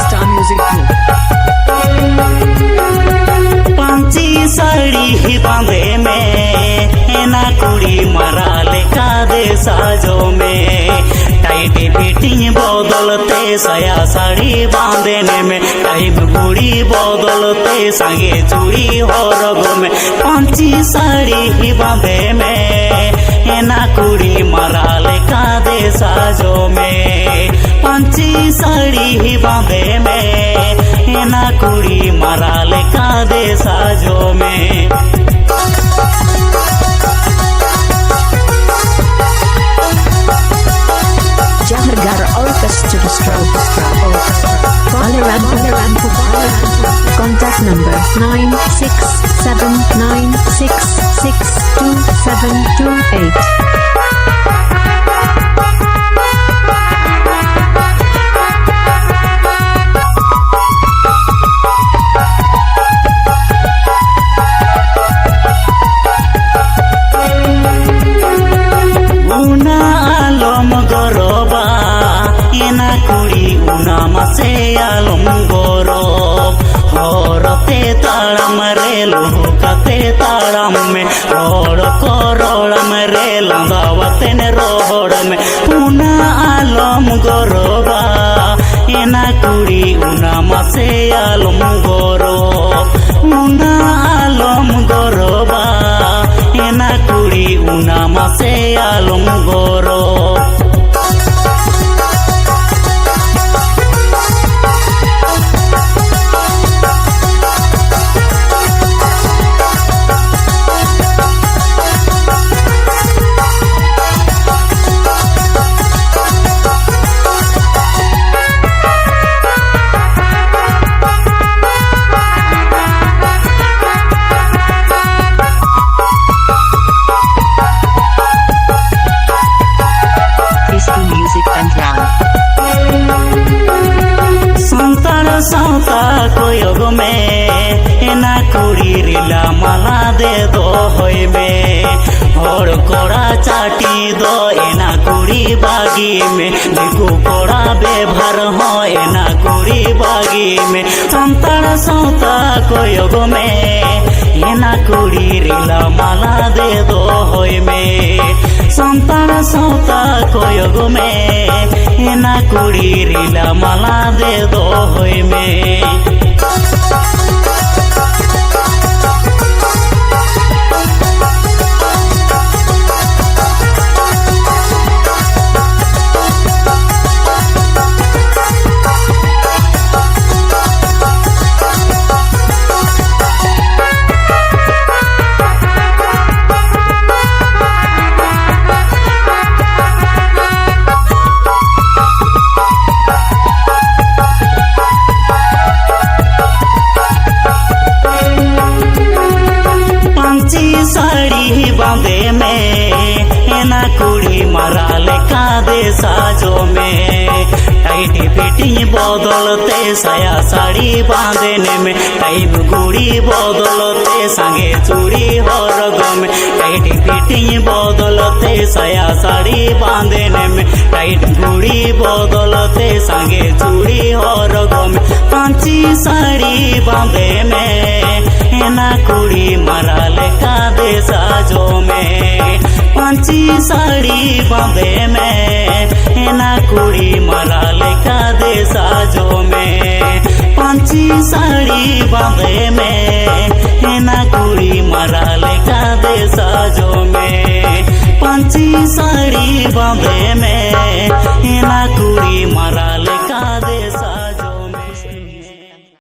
Star Music Group. Panchi sari ही बांधे में ना कुड़ी मरा ले का दे साजो में टाइटी फिटिंग बदलते साया साड़ी बांधने में टाइम बुड़ी बदलते संगे चूड़ी हो रगो में पांची साड़ी ही बांधे में ना कुड़ी मरा ले का दे साजो में पांची साड़ी ही बांधे में ना कुड़ी मरा ले का दे साजो में Jahargara Orchestra. Contact number 9679662728. से आलम गौरव हरते ताड़म रे लोहकते ताड़म में रोड करोड़म रे लंगावते ने रोड में उना आलम गौरवा एना कुड़ी उना से आलम गौरव उना आलम गौरवा एना कुड़ी उना से आलम गौरव साउता कोयोग में एना कुड़ी रिला माला दे दो होय में और कोड़ा चाटी दो एना कुड़ी बागी में देखो कोड़ा बेभर हो एना कुड़ी बागी में संतान साउता कोयोग में एना कुड़ी रिला माला दे दो होय में संतान साउता कोयोग में एना कुड़ी रिला माला दे दो होय में साड़ी बांधे में एना कुड़ी मरा ले का दे साजो में टाइटी फिटिंग बदलते साया साड़ी बांधने में टाइम गुड़ी बदलते संगे चूड़ी हो रगो में टाइटी फिटिंग बदलते साया साड़ी बांधने में टाइट गुड़ी बदलते संगे चूड़ी हो रगो में पांची साड़ी बांधे में एना कुड़ी मरा ले का दे साजो में पांची साड़ी बांधे में एना कुड़ी मरा ले का दे साजो में पांची साड़ी बांधे में एना